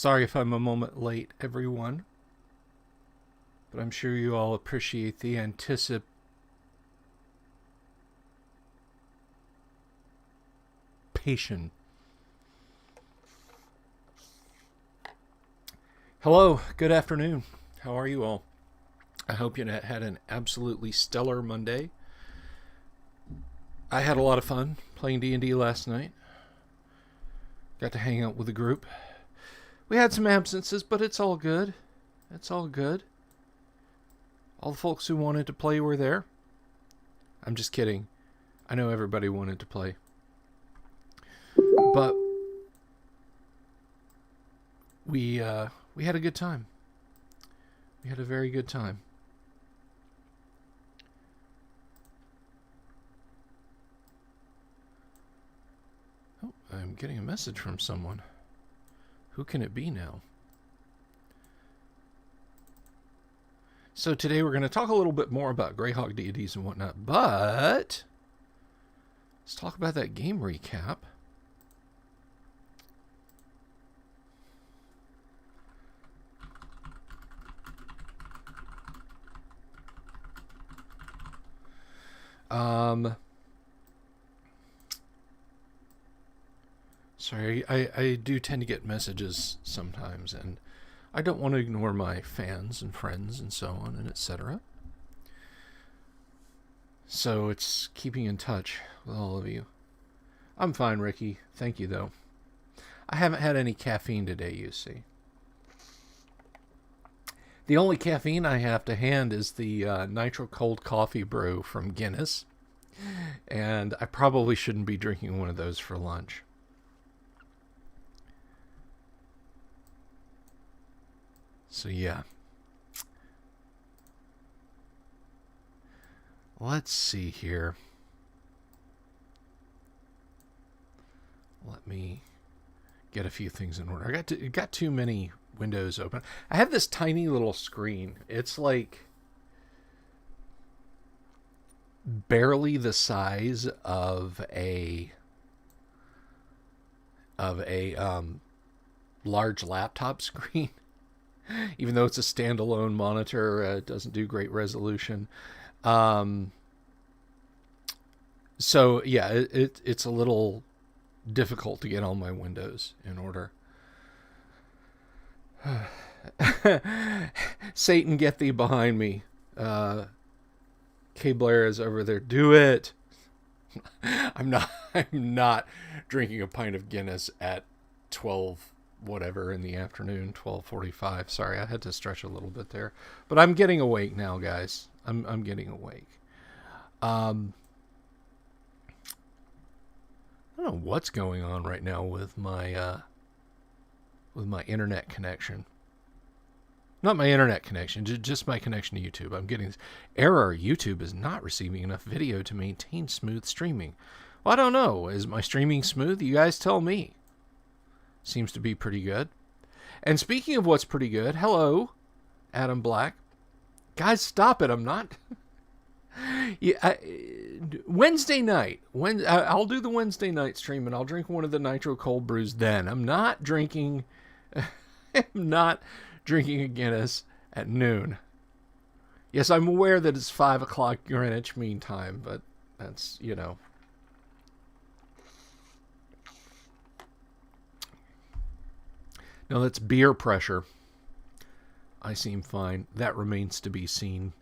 Sorry if I'm a moment late, everyone. But I'm sure you all appreciate the anticipation. Hello, good afternoon. How are you all? I hope you had an absolutely stellar Monday. I had a lot of fun playing D&D last night. Got to hang out with the group. We had some absences, but it's all good. It's all good. All the folks who wanted to play were there. I'm just kidding. I know everybody wanted to play. But we had a good time. We had a very good time. Oh, I'm getting a message from someone. Who can it be now? So today we're going to talk a little bit more about Greyhawk deities and whatnot, but let's talk about that game recap. Sorry, I do tend to get messages sometimes, and I don't want to ignore my fans and friends and so on and etc. So it's keeping in touch with all of you. I'm fine, Ricky. Thank you, though. I haven't had any caffeine today, you see. The only caffeine I have to hand is the nitro cold coffee brew from Guinness. And I probably shouldn't be drinking one of those for lunch. So yeah. Let's see here. Let me get a few things in order. I got too many windows open. I have this tiny little screen. It's like barely the size of a large laptop screen. Even though it's a standalone monitor, it doesn't do great resolution. So yeah, it's a little difficult to get all my windows in order. Satan, get thee behind me. Kay Blair is over there. Do it. I'm not drinking a pint of Guinness at 12 whatever in the afternoon, 12:45. Sorry, I had to stretch a little bit there. But I'm getting awake now, guys. I'm getting awake. I don't know what's going on right now with my internet connection. Not my internet connection, just my connection to YouTube. I'm getting this error. YouTube is not receiving enough video to maintain smooth streaming. Well, I don't know. Is my streaming smooth? You guys tell me. Seems to be pretty good. And speaking of what's pretty good, hello, Adam Black. Guys, stop it. I'm not... Wednesday night. I'll do the Wednesday night stream, and I'll drink one of the nitro cold brews then. I'm not drinking... I'm not drinking a Guinness at noon. Yes, I'm aware that it's 5 o'clock Greenwich Mean Time, but that's, you know... No, that's beer pressure. I seem fine. That remains to be seen.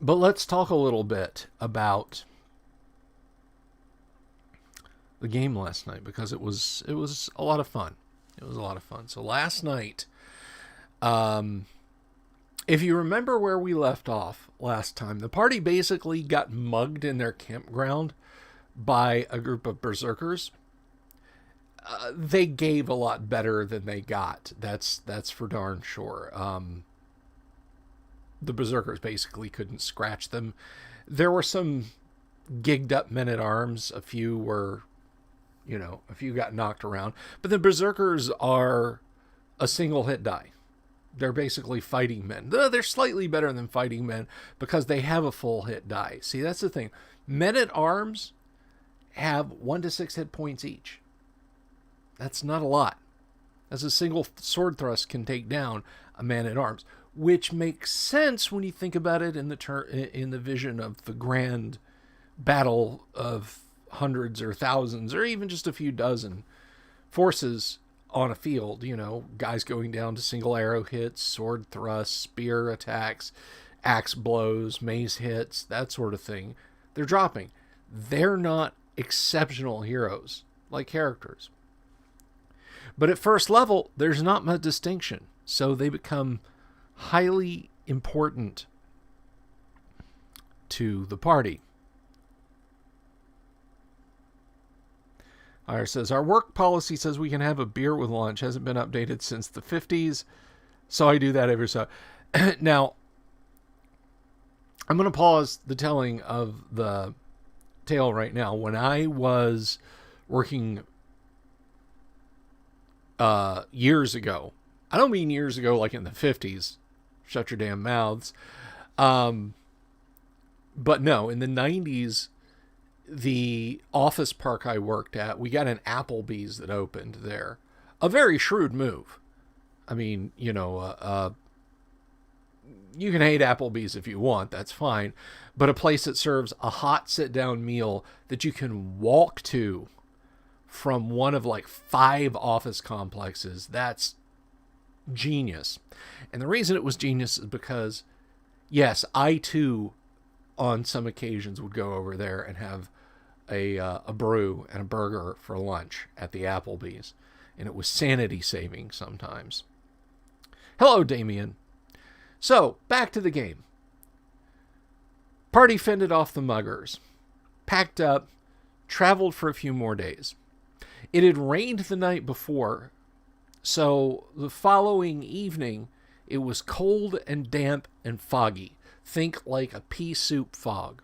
But let's talk a little bit about the game last night, because it was a lot of fun. It was a lot of fun. So last night, if you remember where we left off last time, the party basically got mugged in their campground by a group of berserkers. They gave a lot better than they got. That's for darn sure. The berserkers basically couldn't scratch them. There were some gigged up men-at-arms. A few got knocked around. But the berserkers are a single hit die. They're basically fighting men. They're slightly better than fighting men because they have a full hit die. See, that's the thing. Men-at-arms have 1 to 6 hit points each. That's not a lot. as a single sword thrust can take down a man-at-arms, which makes sense when you think about it in the vision of the grand battle of hundreds or thousands or even just a few dozen forces on a field. Guys going down to single arrow hits, sword thrusts, spear attacks, axe blows, mace hits, that sort of thing. They're dropping. They're not exceptional heroes like characters. But at first level, there's not much distinction. So they become highly important to the party. Ira says, our work policy says we can have a beer with lunch. Hasn't been updated since the 50s. So I do that every so. Now, I'm going to pause the telling of the tale right now. When I was working years ago, I don't mean years ago like in the 50s. Shut your damn mouths. But no, in the 90s, the office park I worked at, we got an Applebee's that opened there. A very shrewd move. I mean, you can hate Applebee's if you want, that's fine. But a place that serves a hot sit-down meal that you can walk to from one of like 5 office complexes, that's genius. And the reason it was genius is because, yes, I too, on some occasions, would go over there and have a brew and a burger for lunch at the Applebee's. And it was sanity saving sometimes. Hello, Damien. So, back to the game. Party fended off the muggers, packed up, traveled for a few more days. It had rained the night before, so the following evening, it was cold and damp and foggy. Think like a pea soup fog.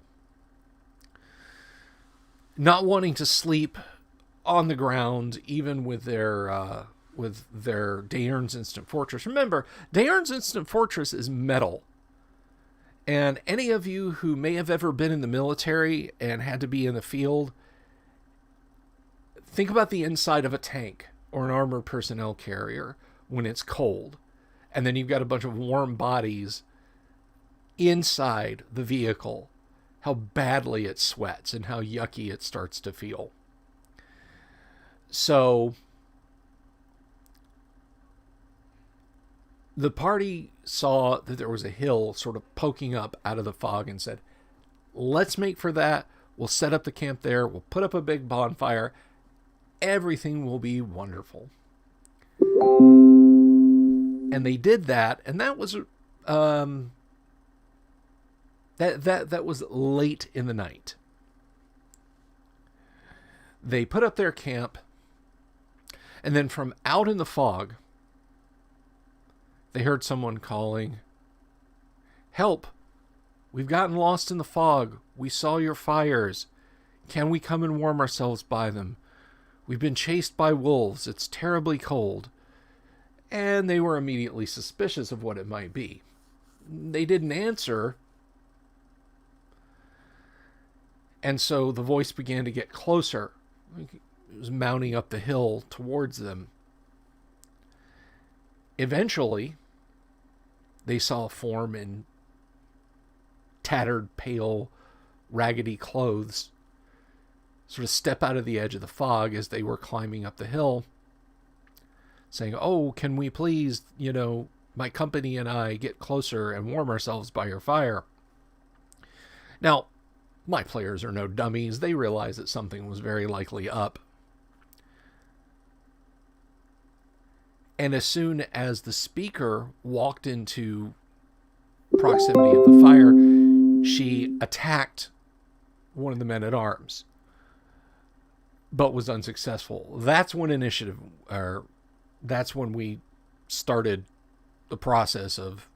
Not wanting to sleep on the ground, even with their Daern's Instant Fortress. Remember, Daern's Instant Fortress is metal. And any of you who may have ever been in the military and had to be in the field, think about the inside of a tank or an armored personnel carrier when it's cold. And then you've got a bunch of warm bodies inside the vehicle. How badly it sweats and how yucky it starts to feel. So the party saw that there was a hill sort of poking up out of the fog and said, let's make for that. We'll set up the camp there. We'll put up a big bonfire. Everything will be wonderful. And they did that, and that was that was late in the night. They put up their camp, and then from out in the fog, they heard someone calling, "Help! We've gotten lost in the fog. We saw your fires. Can we come and warm ourselves by them? We've been chased by wolves. It's terribly cold." And they were immediately suspicious of what it might be. They didn't answer. And so the voice began to get closer. It was mounting up the hill towards them. Eventually, they saw a form in tattered, pale, raggedy clothes sort of step out of the edge of the fog as they were climbing up the hill, saying, "Oh, can we please, my company and I get closer and warm ourselves by your fire?" Now, my players are no dummies. They realized that something was very likely up. And as soon as the speaker walked into proximity of the fire, she attacked one of the men-at-arms, but was unsuccessful. That's when that's when we started the process of,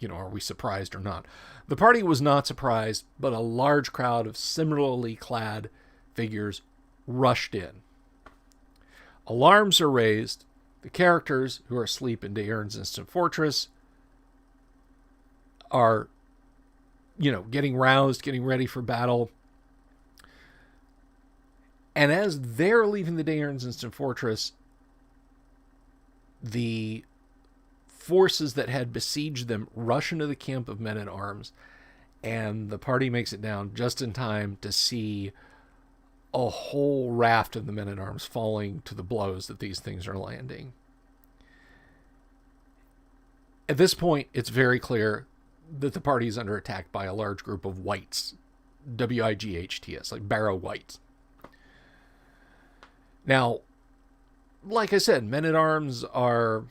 are we surprised or not? The party was not surprised, but a large crowd of similarly clad figures rushed in. Alarms are raised. The characters who are asleep in Daern's Instant Fortress are, getting roused, getting ready for battle. And as they're leaving the Daern's Instant Fortress, the forces that had besieged them rush into the camp of men-at-arms, and the party makes it down just in time to see a whole raft of the men-at-arms falling to the blows that these things are landing. At this point, it's very clear that the party is under attack by a large group of wights. W-I-G-H-T-S, like barrow wights. Now, like I said, men-at-arms are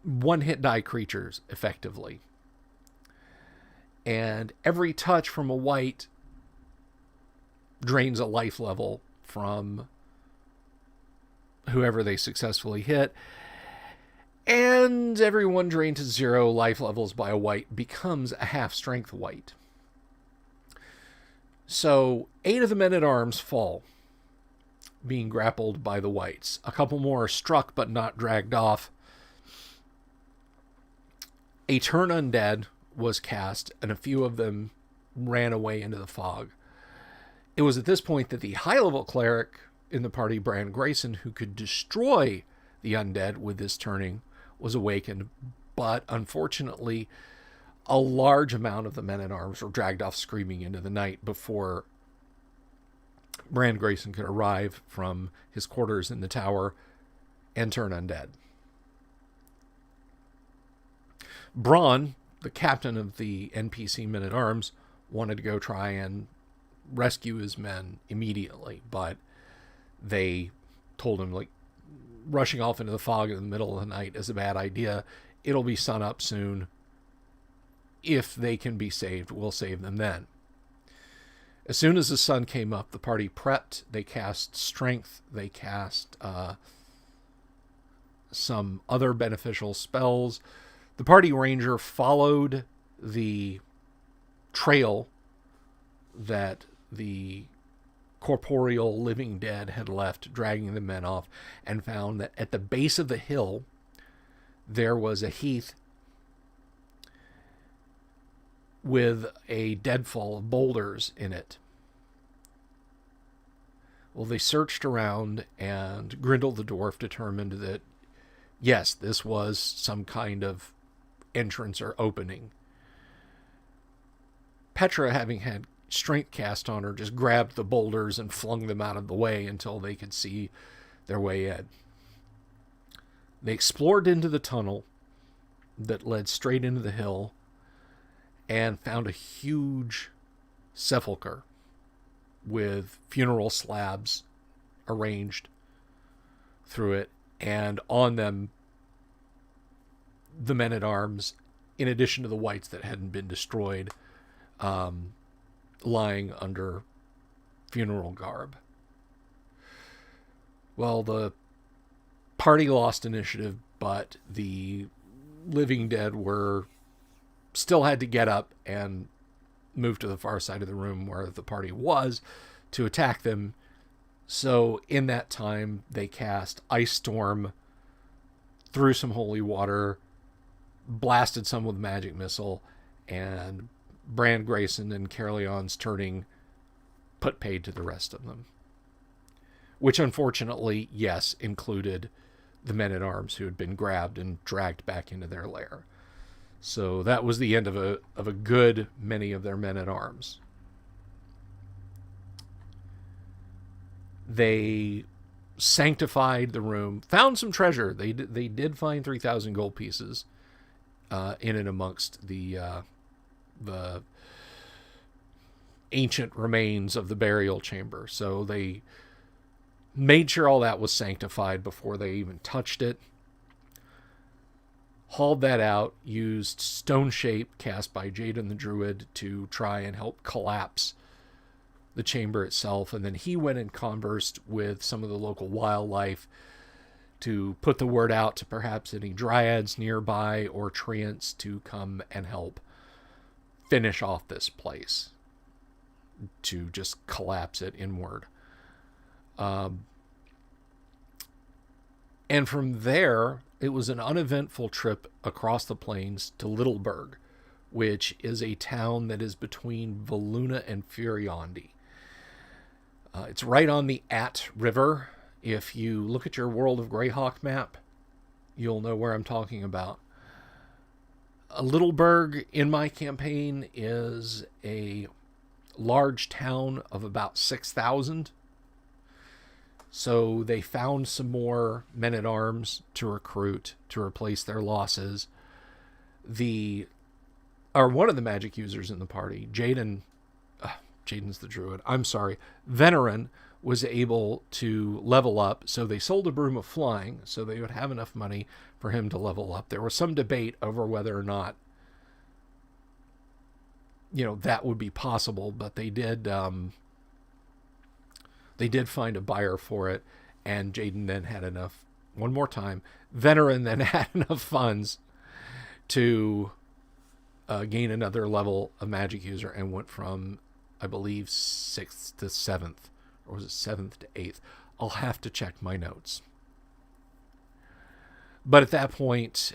one-hit die creatures, effectively. And every touch from a wight drains a life level from whoever they successfully hit. And everyone drained to 0 life levels by a wight becomes a half-strength wight. So 8 of the men-at-arms fall, being grappled by the wights. A couple more are struck but not dragged off. A turn undead was cast, and a few of them ran away into the fog. It was at this point that the high-level cleric in the party, Bran Grayson, who could destroy the undead with this turning, was awakened, but unfortunately, a large amount of the men-at-arms were dragged off screaming into the night before Bran Grayson could arrive from his quarters in the tower and turn undead. Bronn, the captain of the NPC men-at-arms, wanted to go try and rescue his men immediately, but they told him, like, rushing off into the fog in the middle of the night is a bad idea. It'll be sun up soon. If they can be saved, we'll save them then. As soon as the sun came up, the party prepped. They cast strength. They cast some other beneficial spells. The party ranger followed the trail that the corporeal living dead had left, dragging the men off, and found that at the base of the hill there was a heath with a deadfall of boulders in it. Well, they searched around, and Grindel the dwarf determined that, yes, this was some kind of entrance or opening. Petra, having had strength cast on her, just grabbed the boulders and flung them out of the way until they could see their way in. They explored into the tunnel that led straight into the hill and found a huge sepulcher with funeral slabs arranged through it, and on them the men-at-arms, in addition to the wights that hadn't been destroyed, lying under funeral garb. Well, the party lost initiative, but the living dead still had to get up and move to the far side of the room where the party was to attack them. So in that time, they cast Ice Storm, threw some holy water, blasted some with magic missile, and Bran Grayson and Caerleon's turning put paid to the rest of them. Which unfortunately, yes, included the men-at-arms who had been grabbed and dragged back into their lair. So that was the end of a good many of their men-at-arms. They sanctified the room, found some treasure. They did find 3,000 gold pieces in and amongst the ancient remains of the burial chamber. So they made sure all that was sanctified before they even touched it. Hauled that out, used Stone Shape cast by Jaden the Druid to try and help collapse the chamber itself, and then he went and conversed with some of the local wildlife to put the word out to perhaps any dryads nearby or treants to come and help finish off this place, to just collapse it inward. And from there, it was an uneventful trip across the plains to Littleburg, which is a town that is between Valuna and Furiondi. It's right on the River. If you look at your World of Greyhawk map, you'll know where I'm talking about. Littleburg in my campaign is a large town of about 6,000. So they found some more men-at-arms to recruit to replace their losses. One of the magic users in the party, Jaden's the druid. I'm sorry. Veneran was able to level up, so they sold a broom of flying so they would have enough money for him to level up. There was some debate over whether or not, that would be possible, but they did find a buyer for it, and Jaden then had enough, one more time, Veneran then had enough funds to gain another level of magic user and went from, I believe, 6th to 7th, or was it 7th to 8th? I'll have to check my notes. But at that point,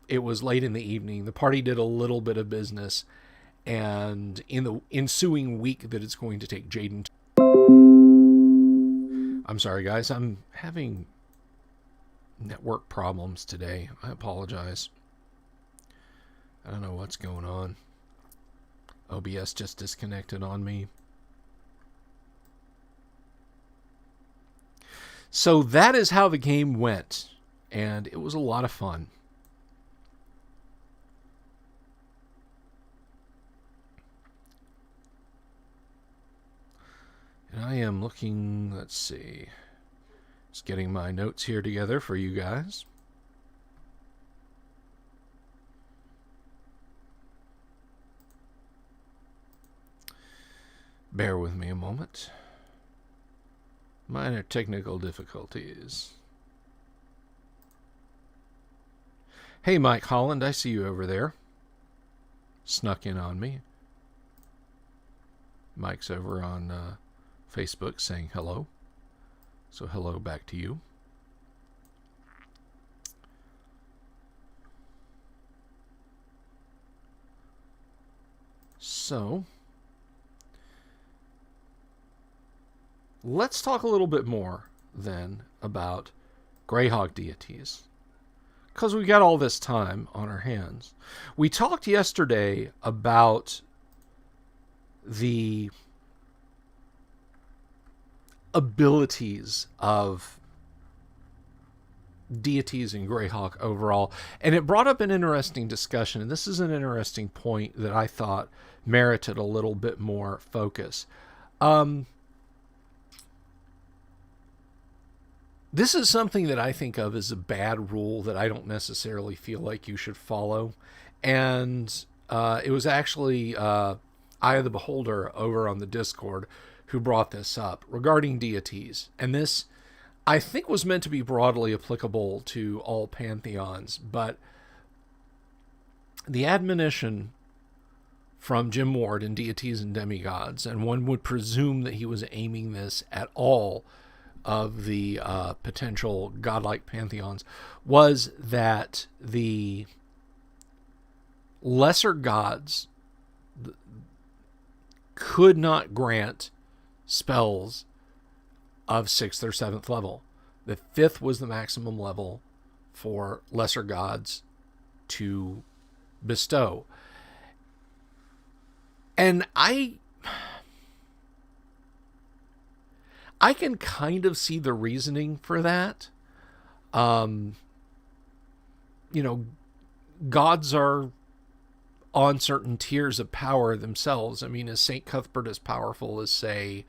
it was late in the evening. The party did a little bit of business, and in the ensuing week that it's going to take Jaden... I'm sorry, guys. I'm having network problems today. I apologize. I don't know what's going on. OBS just disconnected on me. So that is how the game went, and it was a lot of fun. And I am looking, let's see, just getting my notes here together for you guys. Bear with me a moment. Minor technical difficulties. Hey, Mike Holland, I see you over there. Snuck in on me. Mike's over on Facebook saying hello. So hello back to you. So let's talk a little bit more then about Greyhawk deities, because we got all this time on our hands. We talked yesterday about the abilities of deities in Greyhawk overall, and it brought up an interesting discussion, and this is an interesting point that I thought merited a little bit more focus. This is something that I think of as a bad rule that I don't necessarily feel like you should follow. And it was actually Eye of the Beholder over on the Discord who brought this up regarding deities. And this, I think, was meant to be broadly applicable to all pantheons. But the admonition from Jim Ward in Deities and Demigods, and one would presume that he was aiming this at all of the potential godlike pantheons, was that the lesser gods could not grant spells of 6th or 7th level. The 5th was the maximum level for lesser gods to bestow. And I can kind of see the reasoning for that. Gods are on certain tiers of power themselves. I mean, is St. Cuthbert as powerful as, say,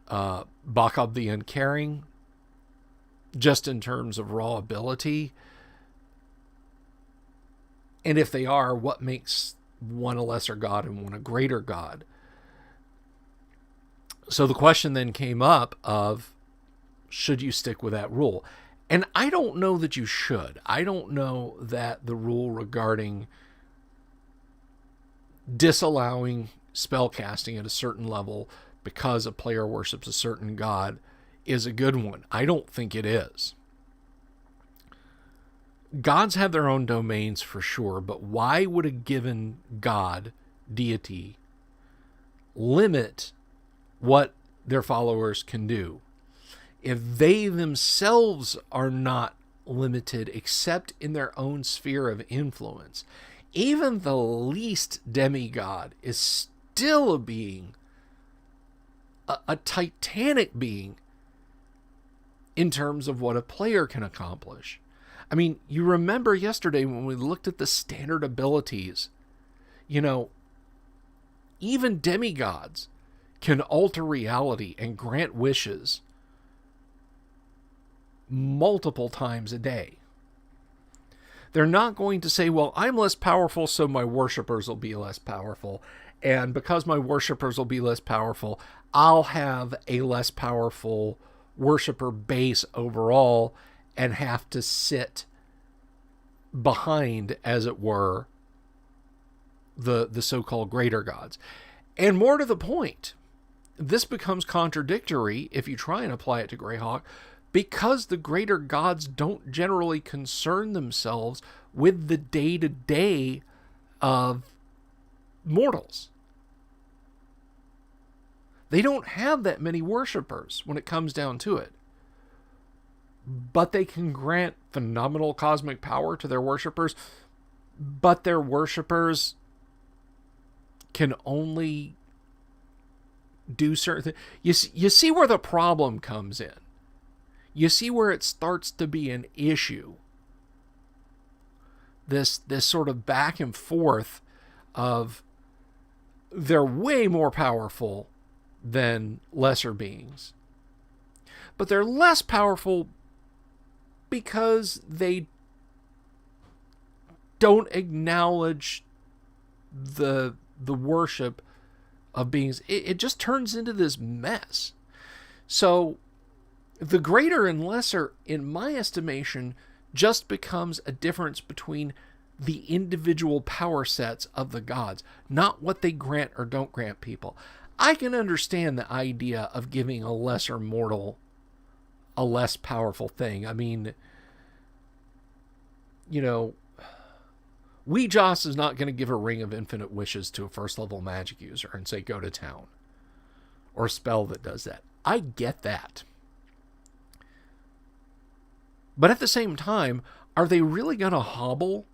Bacchab the Uncaring, just in terms of raw ability? And if they are, what makes one a lesser god and one a greater god? So the question then came up of, should you stick with that rule? And I don't know that you should. I don't know that the rule regarding disallowing spell casting at a certain level because a player worships a certain god is a good one. I don't think it is. Gods have their own domains for sure, but why would a given god, deity, limit what their followers can do? If they themselves are not limited except in their own sphere of influence. Even the least demigod is still a being, a titanic being in terms of what a player can accomplish. I mean, you remember yesterday when we looked at the standard abilities, even demigods can alter reality and grant wishes multiple times a day. They're not going to say, well, I'm less powerful, so my worshipers will be less powerful. And because my worshipers will be less powerful, I'll have a less powerful worshiper base overall and have to sit behind, as it were, the so-called greater gods. And more to the point, this becomes contradictory if you try and apply it to Greyhawk, because the greater gods don't generally concern themselves with the day-to-day of mortals. They don't have that many worshippers when it comes down to it. But they can grant phenomenal cosmic power to their worshippers, but their worshippers can only do certain things. You see where the problem comes in. You see where it starts to be an issue. This sort of back and forth of they're way more powerful than lesser beings. But they're less powerful because they don't acknowledge the worship of beings. It just turns into this mess. So the greater and lesser, in my estimation, just becomes a difference between the individual power sets of the gods, not what they grant or don't grant people. I can understand the idea of giving a lesser mortal a less powerful thing. I mean, Weejoss is not going to give a Ring of Infinite Wishes to a first level magic user and say, go to town. Or a spell that does that. I get that. But at the same time, are they really going to hobble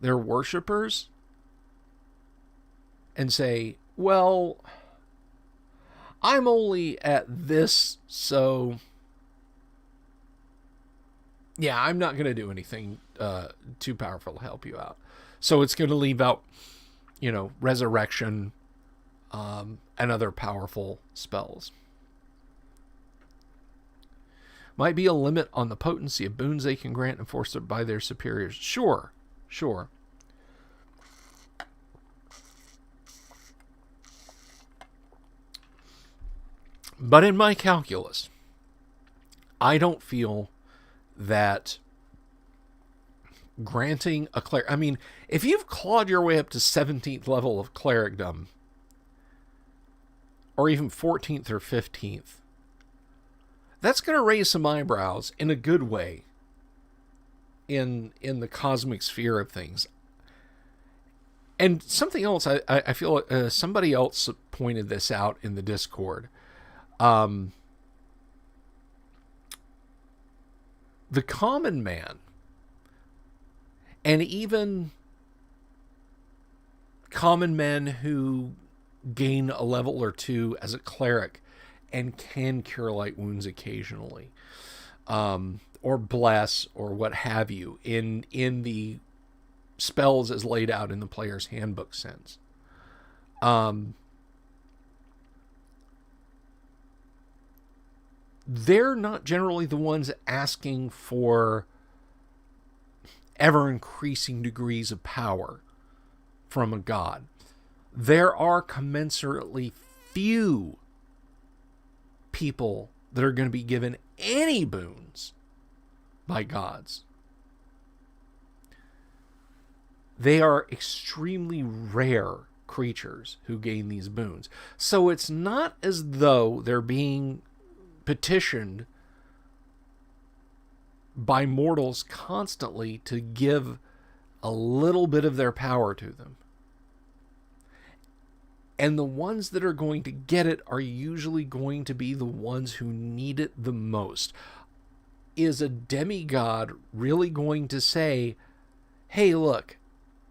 their worshippers and say, well, I'm only at this, so yeah, I'm not going to do anything too powerful to help you out. So it's going to leave out, resurrection and other powerful spells. Might be a limit on the potency of boons they can grant enforced by their superiors. Sure. But in my calculus, I don't feel that granting a cleric... I mean, if you've clawed your way up to 17th level of clericdom, or even 14th or 15th, that's going to raise some eyebrows in a good way in the cosmic sphere of things. And something else, I feel somebody else pointed this out in the Discord. The common man, and even common men who gain a level or two as a cleric and can cure light wounds occasionally, or bless, or what have you, in the spells as laid out in the player's handbook sense. They're not generally the ones asking for ever-increasing degrees of power from a god. There are commensurately few people that are going to be given any boons by gods. They are extremely rare creatures who gain these boons. So it's not as though they're being petitioned by mortals constantly to give a little bit of their power to them. And the ones that are going to get it are usually going to be the ones who need it the most. is a demigod really going to say, hey, look,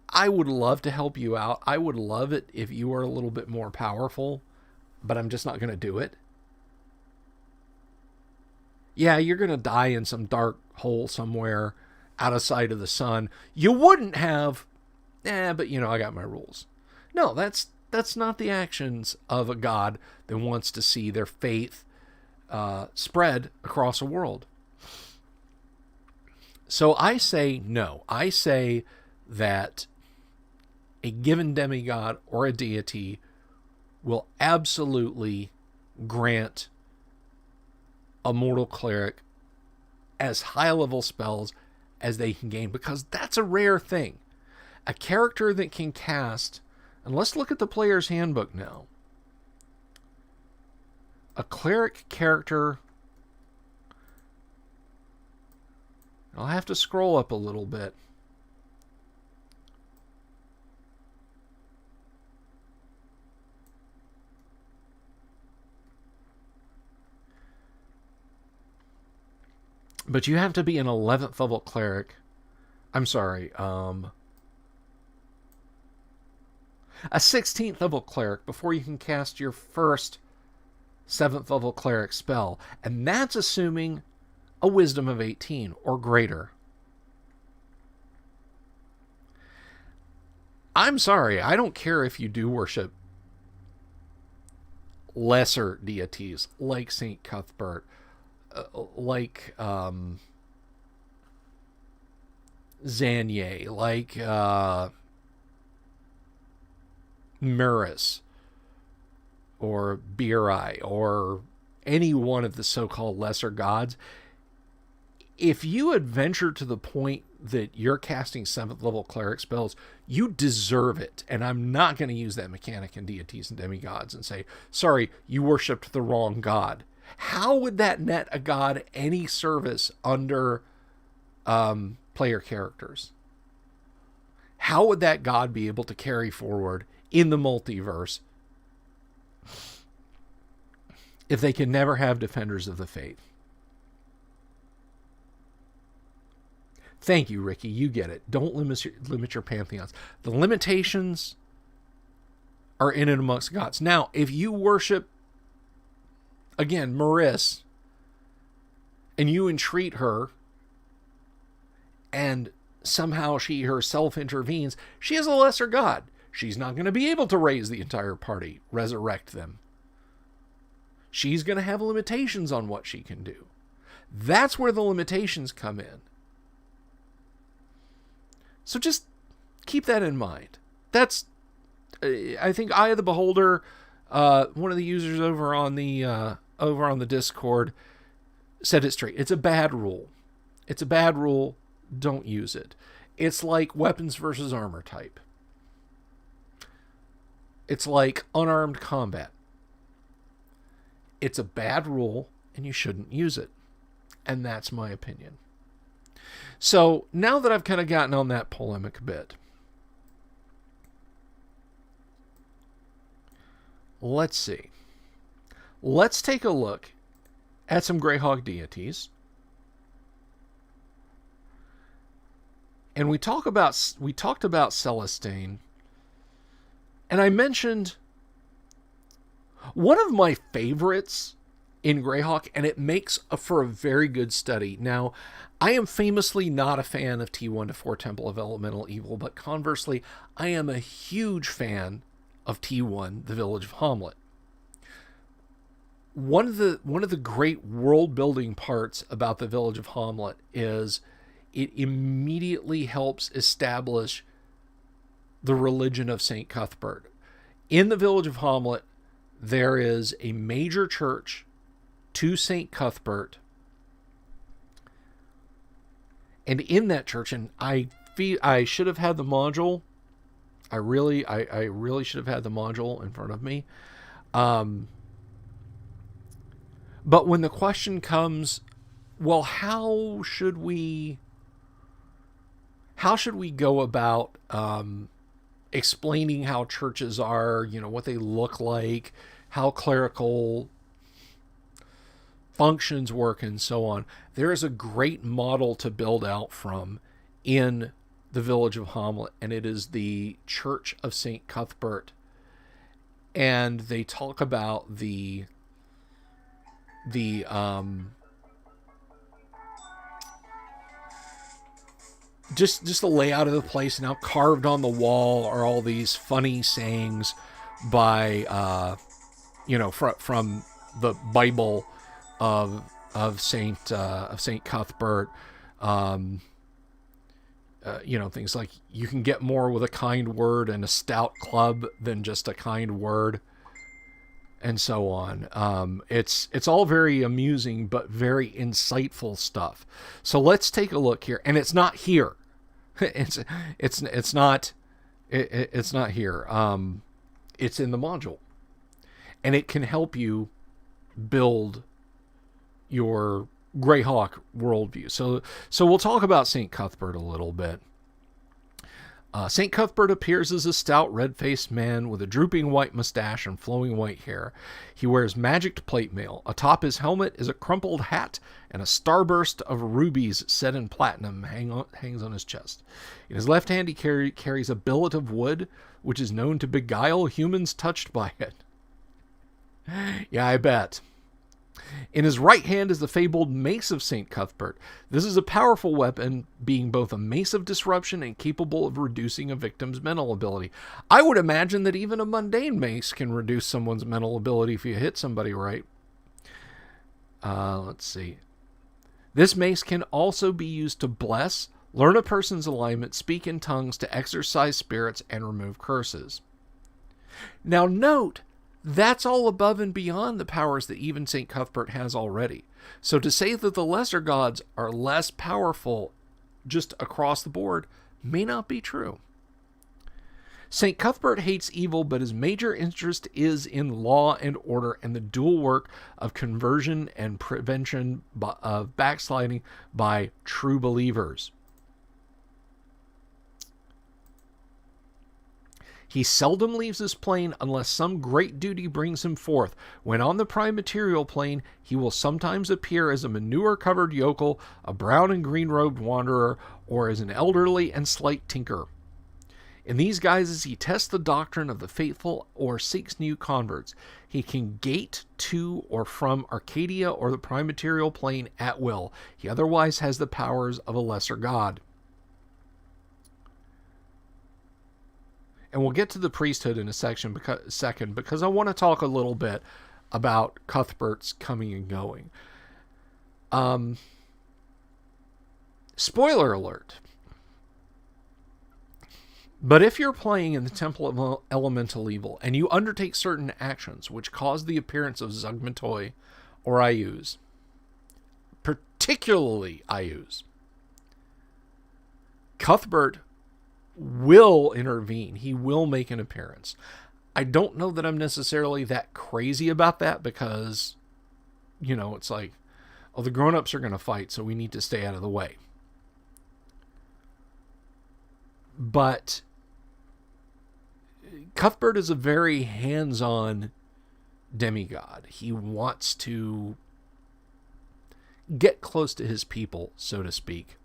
I would love to help you out. I would love it if you were a little bit more powerful, but I'm just not going to do it? Yeah, you're going to die in some dark hole somewhere out of sight of the sun. You wouldn't have, but I got my rules. No, that's not the actions of a god that wants to see their faith spread across a world. So I say no. I say that a given demigod or a deity will absolutely grant a mortal cleric as high level spells as they can gain, because that's a rare thing. A character that can cast, and let's look at the player's handbook now. A cleric character, I'll have to scroll up a little bit. But you have to be an 11th level cleric. I'm sorry, a 16th level cleric before you can cast your first 7th level cleric spell. And that's assuming a wisdom of 18 or greater. I'm sorry, I don't care if you do worship lesser deities like St. Cuthbert, like Xanye, like Muris, or Biri, or any one of the so-called lesser gods. If you adventure to the point that you're casting 7th level cleric spells, you deserve it. And I'm not going to use that mechanic in deities and demigods and say, sorry, you worshipped the wrong god. How would that net a god any service under player characters? How would that god be able to carry forward in the multiverse if they can never have defenders of the faith? Thank you, Ricky. You get it. Don't limit your pantheons. The limitations are in and amongst gods. Now, if you worship, again, Maris, and you entreat her, and somehow she herself intervenes, she is a lesser god. She's not going to be able to raise the entire party, resurrect them. She's going to have limitations on what she can do. That's where the limitations come in. So just keep that in mind. That's, I think, Eye of the Beholder, one of the users over on the Discord, said it straight. It's a bad rule. It's a bad rule. Don't use it. It's like weapons versus armor type. It's like unarmed combat. It's a bad rule, and you shouldn't use it. And that's my opinion. So now that I've kind of gotten on that polemic a bit, let's see. Let's take a look at some Greyhawk deities. And we talked about Celestine. And I mentioned one of my favorites in Greyhawk, and it makes for a very good study. Now, I am famously not a fan of T1 to 4 Temple of Elemental Evil, but conversely, I am a huge fan of T1, the Village of Hamlet. One of the great world building parts about the Village of Hamlet is it immediately helps establish the religion of St. Cuthbert. In the Village of Hamlet, there is a major church to St. Cuthbert. And in that church, and I feel I should have had the module. I really should have had the module in front of me. But when the question comes, well, how should we go about explaining how churches are, what they look like, how clerical functions work and so on. There is a great model to build out from in the village of Hamlet, and it is the Church of St. Cuthbert. And they talk about the just the layout of the place, and how carved on the wall are all these funny sayings by from the Bible of Saint Cuthbert. Things like, you can get more with a kind word and a stout club than just a kind word, and so on. It's all very amusing but very insightful stuff. So let's take a look here, and it's not here. It's not here. It's in the module, and it can help you build your Greyhawk worldview. So we'll talk about St. Cuthbert a little bit. St. Cuthbert appears as a stout, red-faced man with a drooping white mustache and flowing white hair. He wears magicked plate mail. Atop his helmet is a crumpled hat, and a starburst of rubies set in platinum hangs on his chest. In his left hand he carries a billet of wood, which is known to beguile humans touched by it. Yeah, I bet. In his right hand is the fabled Mace of St. Cuthbert. This is a powerful weapon, being both a mace of disruption and capable of reducing a victim's mental ability. I would imagine that even a mundane mace can reduce someone's mental ability if you hit somebody right. Let's see. This mace can also be used to bless, learn a person's alignment, speak in tongues, to exorcise spirits, and remove curses. Now note, that's all above and beyond the powers that even St. Cuthbert has already. So to say that the lesser gods are less powerful just across the board may not be true. St. Cuthbert hates evil, but his major interest is in law and order and the dual work of conversion and prevention of backsliding by true believers. He seldom leaves his plane unless some great duty brings him forth. When on the prime material plane, he will sometimes appear as a manure-covered yokel, a brown and green-robed wanderer, or as an elderly and slight tinker. In these guises, he tests the doctrine of the faithful or seeks new converts. He can gate to or from Arcadia or the prime material plane at will. He otherwise has the powers of a lesser god. And we'll get to the priesthood in a second because I want to talk a little bit about Cuthbert's coming and going. Spoiler alert. But if you're playing in the Temple of Elemental Evil and you undertake certain actions which cause the appearance of Zugmatoi or Ayuz, particularly Ayuz, Cuthbert will intervene. He will make an appearance. I don't know that I'm necessarily that crazy about that because, it's like, the grown-ups are going to fight, so we need to stay out of the way. But Cuthbert is a very hands-on demigod. He wants to get close to his people, so to speak.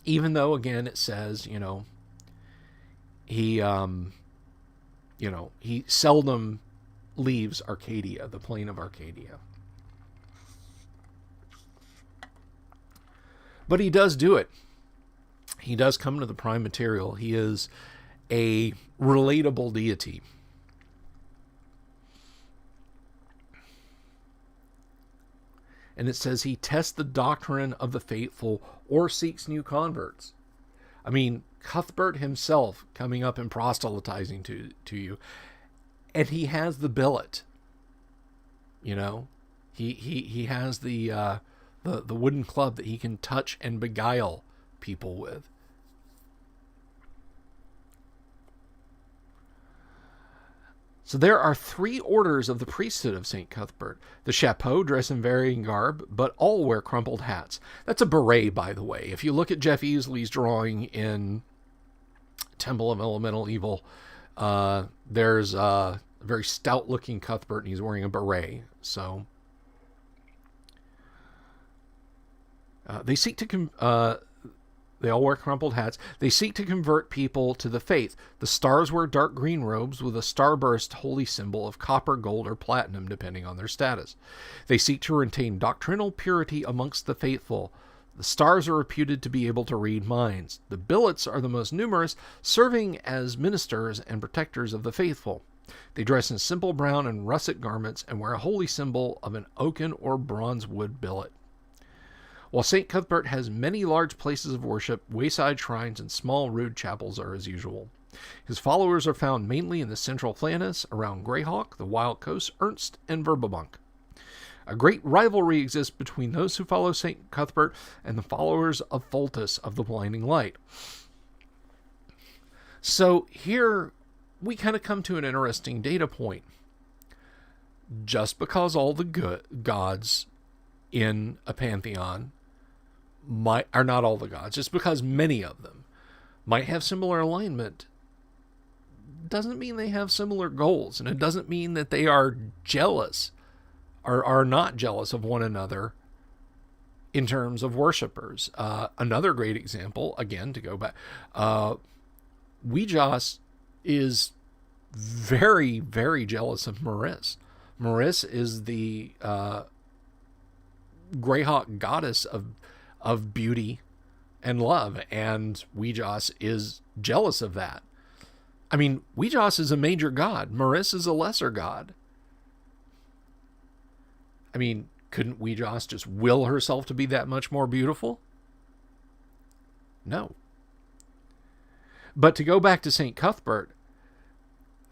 Even though, again, it says, he seldom leaves Arcadia, the plane of Arcadia. But he does do it. He does come to the prime material. He is a relatable deity. And it says he tests the doctrine of the faithful or seeks new converts. I mean, Cuthbert himself coming up and proselytizing to you. And he has the billet. He has the wooden club that he can touch and beguile people with. So there are 3 orders of the priesthood of St. Cuthbert. The chapeau dress in varying garb, but all wear crumpled hats. That's a beret, by the way. If you look at Jeff Easley's drawing in Temple of Elemental Evil, there's a very stout-looking Cuthbert, and he's wearing a beret. So They all wear crumpled hats. They seek to convert people to the faith. The stars wear dark green robes with a starburst holy symbol of copper, gold, or platinum, depending on their status. They seek to retain doctrinal purity amongst the faithful. The stars are reputed to be able to read minds. The billets are the most numerous, serving as ministers and protectors of the faithful. They dress in simple brown and russet garments and wear a holy symbol of an oaken or bronze wood billet. While St. Cuthbert has many large places of worship, wayside shrines and small rude chapels are as usual. His followers are found mainly in the central Flannis, around Greyhawk, the Wild Coast, Ernst, and Verbank. A great rivalry exists between those who follow St. Cuthbert and the followers of Pholtus of the Blinding Light. So here we kind of come to an interesting data point. Just because all the good gods in a pantheon are not all the gods, just because many of them might have similar alignment, doesn't mean they have similar goals, and it doesn't mean that they are jealous or are not jealous of one another in terms of worshipers. Another great example, again, to go back, Weejas is very, very jealous of Maris. Maris is the Greyhawk goddess of beauty and love, and Weejas is jealous of that. I mean, Weejas is a major god. Maris is a lesser god. I mean, couldn't Weejas just will herself to be that much more beautiful? No. But to go back to St. Cuthbert,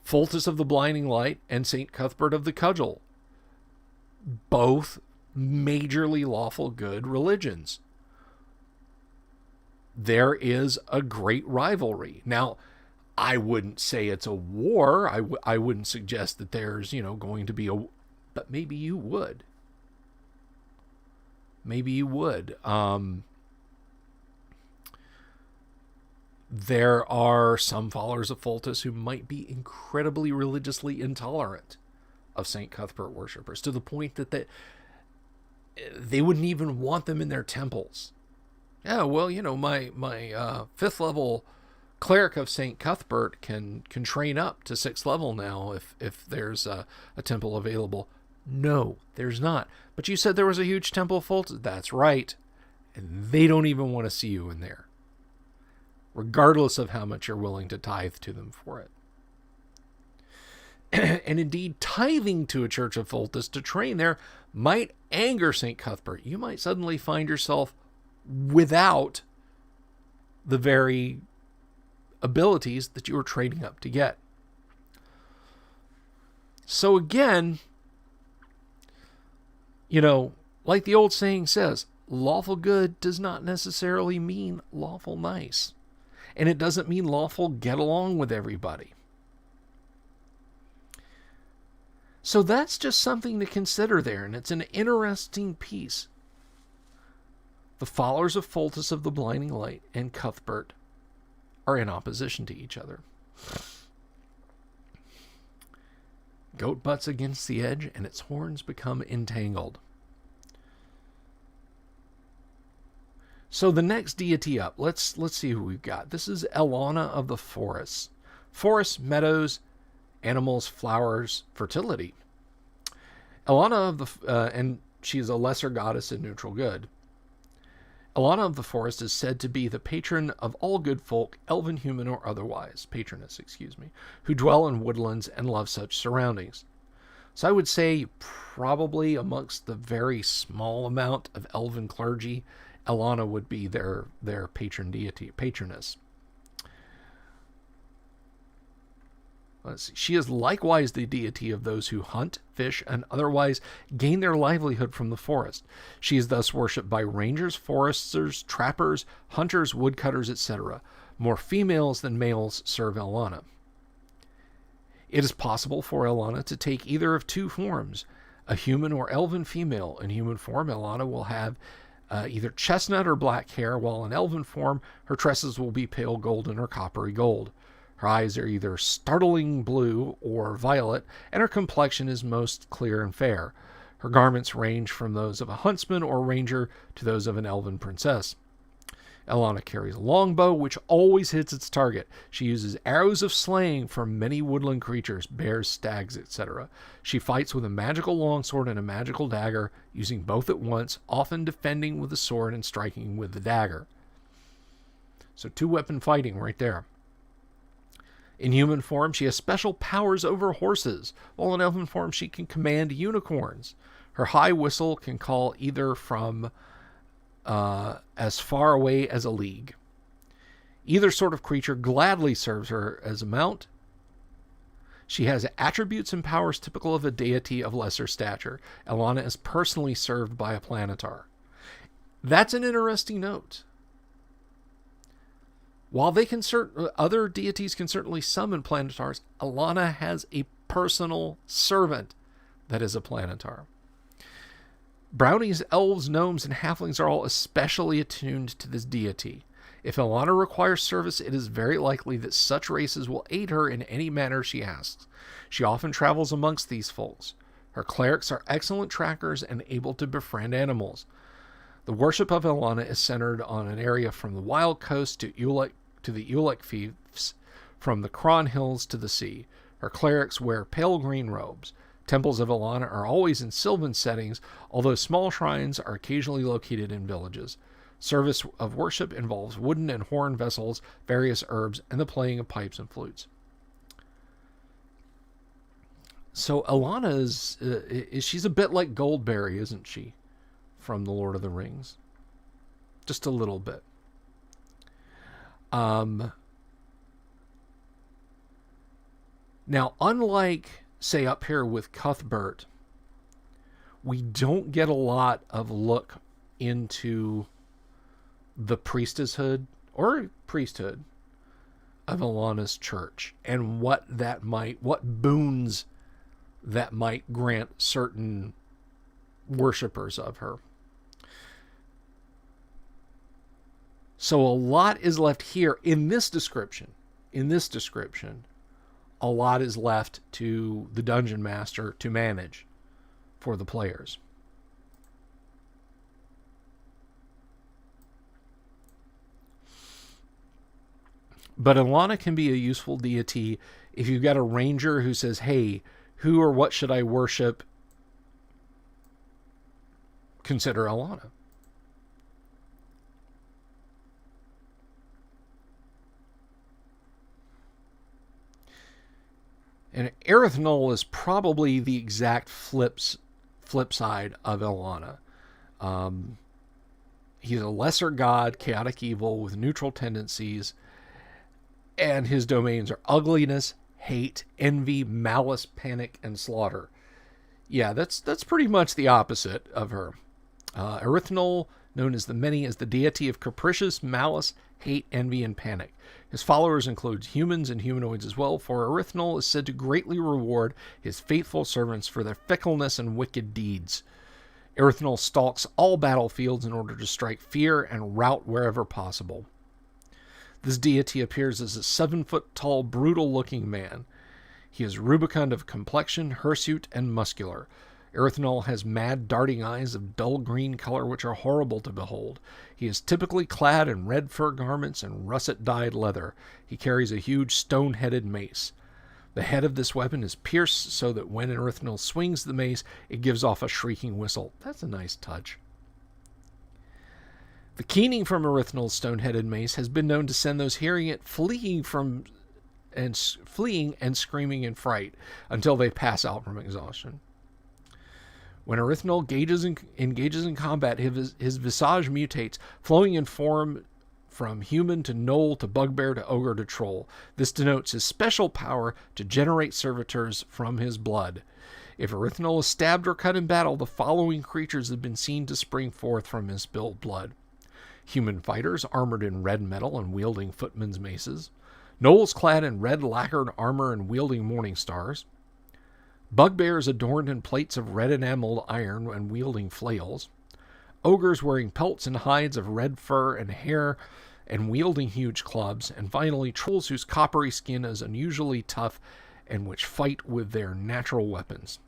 Pholtus of the Blinding Light and St. Cuthbert of the Cudgel, both majorly lawful good religions. There is a great rivalry. Now, I wouldn't say it's a war. I wouldn't suggest that there's, going to be a... But maybe you would. Maybe you would. There are some followers of Pholtus who might be incredibly religiously intolerant of St. Cuthbert worshippers, to the point that they wouldn't even want them in their temples. Yeah, well, my 5th level cleric of St. Cuthbert can train up to 6th level now if there's a temple available. No, there's not. But you said there was a huge temple of Pholtus. That's right. And they don't even want to see you in there, regardless of how much you're willing to tithe to them for it. And indeed, tithing to a church of Pholtus to train there might anger St. Cuthbert. You might suddenly find yourself without the very abilities that you were training up to get. So again, like the old saying says, lawful good does not necessarily mean lawful nice. And it doesn't mean lawful get along with everybody. So that's just something to consider there, and it's an interesting piece. The followers of Pholtus of the Blinding Light and Cuthbert are in opposition to each other. Goat butts against the edge, and its horns become entangled. So the next deity up, let's see who we've got. This is Elana of the forests. Forests, meadows, animals, flowers, fertility. Elana of the and she is a lesser goddess in neutral good. Elana of the forest is said to be the patron of all good folk, elven, human, or otherwise, who dwell in woodlands and love such surroundings. So I would say probably amongst the very small amount of elven clergy, Elana would be their patron deity, patroness. Let's see. She is likewise the deity of those who hunt, fish, and otherwise gain their livelihood from the forest. She is thus worshipped by rangers, foresters, trappers, hunters, woodcutters, etc. More females than males serve Elana. It is possible for Elana to take either of two forms, a human or elven female. In human form, Elana will have either chestnut or black hair, while in elven form, her tresses will be pale golden or coppery gold. Her eyes are either startling blue or violet, and her complexion is most clear and fair. Her garments range from those of a huntsman or ranger to those of an elven princess. Elana carries a longbow, which always hits its target. She uses arrows of slaying from many woodland creatures, bears, stags, etc. She fights with a magical longsword and a magical dagger, using both at once, often defending with the sword and striking with the dagger. So 2-weapon fighting right there. In human form, she has special powers over horses, while in elven form she can command unicorns. Her high whistle can call either from as far away as a league. Either sort of creature gladly serves her as a mount. She has attributes and powers typical of a deity of lesser stature. Elana is personally served by a planetar. That's an interesting note. While they can other deities can certainly summon planetars, Elana has a personal servant that is a planetar. Brownies, elves, gnomes, and halflings are all especially attuned to this deity. If Elana requires service, it is very likely that such races will aid her in any manner she asks. She often travels amongst these folks. Her clerics are excellent trackers and able to befriend animals. The worship of Elana is centered on an area from the Wild Coast to the Ulick Fiefs, from the Cron Hills to the sea. Her clerics wear pale green robes. Temples of Elana are always in sylvan settings, although small shrines are occasionally located in villages. Service of worship involves wooden and horn vessels, various herbs, and the playing of pipes and flutes. So Elana she's a bit like Goldberry, isn't she, from The Lord of the Rings? Just a little bit. Now, unlike, say, up here with Cuthbert, we don't get a lot of look into the priestesshood or priesthood of Elana's church and what boons that might grant certain worshippers of her. So a lot is left here in this description. A lot is left to the dungeon master to manage for the players. But Elana can be a useful deity if you've got a ranger who says, hey, who or what should I worship? Consider Elana. And Erythnol is probably the exact flip side of Elana. He's a lesser god, chaotic evil with neutral tendencies, and his domains are ugliness, hate, envy, malice, panic, and slaughter. Yeah, that's pretty much the opposite of her. Erythnol, known as the many, is the deity of capricious malice, hate, envy, and panic. His followers include humans and humanoids as well, for Erythnol is said to greatly reward his faithful servants for their fickleness and wicked deeds. Erythnol stalks all battlefields in order to strike fear and rout wherever possible. This deity appears as a 7-foot-tall, brutal-looking man. He is rubicund of complexion, hirsute, and muscular. Erythnol has mad, darting eyes of dull green color which are horrible to behold. He is typically clad in red fur garments and russet-dyed leather. He carries a huge stone-headed mace. The head of this weapon is pierced so that when Erythnol swings the mace, it gives off a shrieking whistle. That's a nice touch. The keening from Erythnol's stone-headed mace has been known to send those hearing it fleeing and screaming in fright until they pass out from exhaustion. When Erythnol engages in combat, his visage mutates, flowing in form from human to gnoll to bugbear to ogre to troll. This denotes his special power to generate servitors from his blood. If Erythnol is stabbed or cut in battle, the following creatures have been seen to spring forth from his spilled blood. Human fighters armored in red metal and wielding footmen's maces. Gnolls clad in red lacquered armor and wielding morning stars. Bugbears adorned in plates of red enameled iron and wielding flails. Ogres wearing pelts and hides of red fur and hair and wielding huge clubs. And finally, trolls whose coppery skin is unusually tough and which fight with their natural weapons.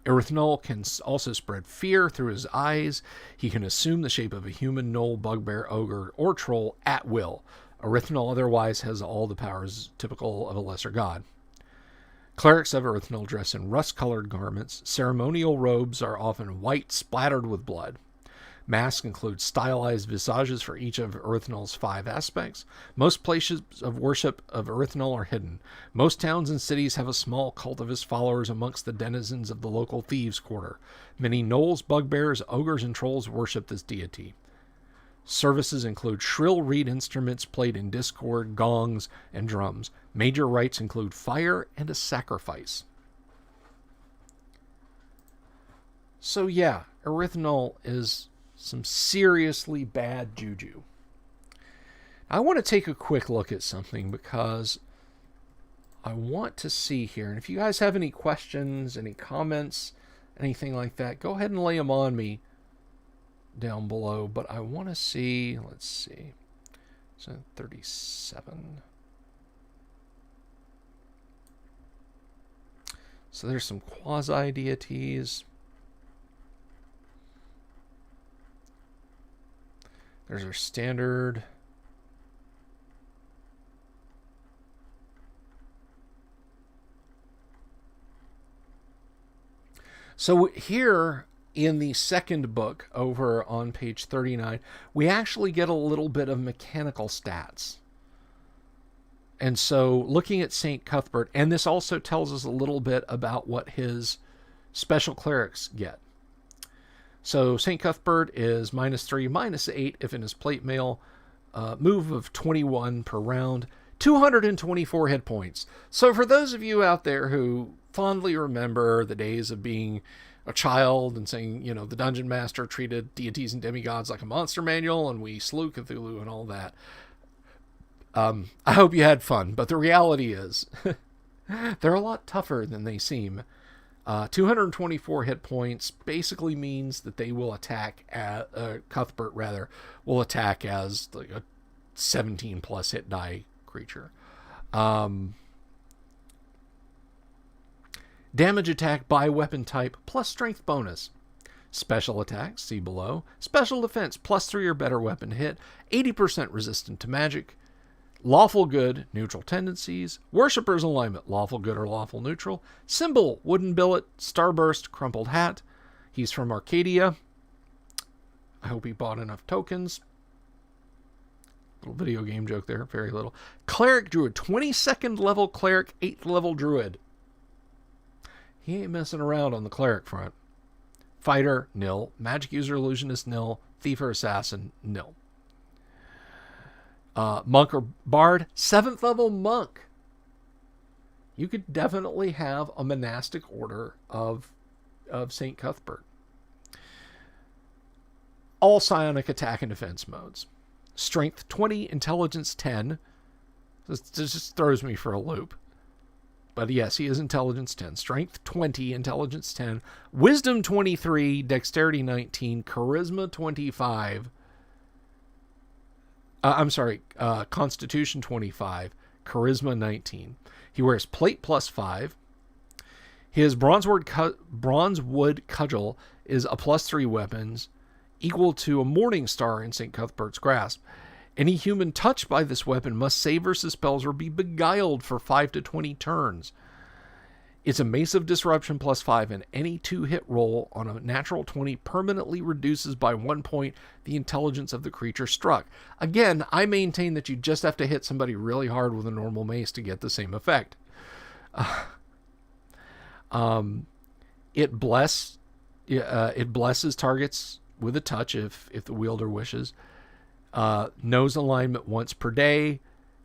Erythnol can also spread fear through his eyes. He can assume the shape of a human, gnoll, bugbear, ogre, or troll at will. Erythnol otherwise has all the powers typical of a lesser god. Clerics of Erythnol dress in rust-colored garments. Ceremonial robes are often white, splattered with blood. Masks include stylized visages for each of Erythnol's 5 aspects. Most places of worship of Erythnol are hidden. Most towns and cities have a small cult of his followers amongst the denizens of the local thieves' quarter. Many gnolls, bugbears, ogres, and trolls worship this deity. Services include shrill reed instruments played in discord, gongs, and drums. Major rites include fire and a sacrifice. So yeah, Erythnol is some seriously bad juju. I want to take a quick look at something because I want to see here. And if you guys have any questions, any comments, anything like that, go ahead and lay them on me down below. But I want to see, let's see. So 37. So there's some quasi-deities. There's our standard. So here in the second book over on page 39, we actually get a little bit of mechanical stats. And so looking at St. Cuthbert, and this also tells us a little bit about what his special clerics get. So St. Cuthbert is -3, -8 if in his plate mail, move of 21 per round, 224 hit points. So for those of you out there who fondly remember the days of being a child and saying, you know, the dungeon master treated deities and demigods like a monster manual and we slew Cthulhu and all that, I hope you had fun. But the reality is they're a lot tougher than they seem. 224 hit points basically means that they will attack at Cuthbert will attack as like a 17 plus hit die creature. Damage attack by weapon type plus strength bonus. Special attacks, see below. Special defense +3 or better weapon hit. 80% resistant to magic. Lawful good, neutral tendencies. Worshipper's alignment, lawful good or lawful neutral. Symbol, wooden billet, starburst, crumpled hat. He's from Arcadia. I hope he bought enough tokens. Little video game joke there, very little. Cleric druid, 22nd level cleric, 8th level druid. He ain't messing around on the cleric front. Fighter, nil. Magic user, illusionist, nil. Thief or assassin, nil. Monk or bard, 7th level monk. You could definitely have a monastic order of St. Cuthbert. All psionic attack and defense modes. Strength 20, intelligence 10. This just throws me for a loop. But yes, he is intelligence 10. Strength 20, intelligence 10. Wisdom 23, dexterity 19, charisma 25. Constitution 25, charisma 19. He wears plate +5. His bronzewood cudgel is a +3 weapons, equal to a morning star in St. Cuthbert's grasp. Any human touched by this weapon must save versus spells or be beguiled for 5 to 20 turns. It's a Mace of Disruption +5, and any 2-hit roll on a natural 20 permanently reduces by 1 point the intelligence of the creature struck. Again, I maintain that you just have to hit somebody really hard with a normal mace to get the same effect. It blesses targets with a touch if the wielder wishes. Nose alignment once per day,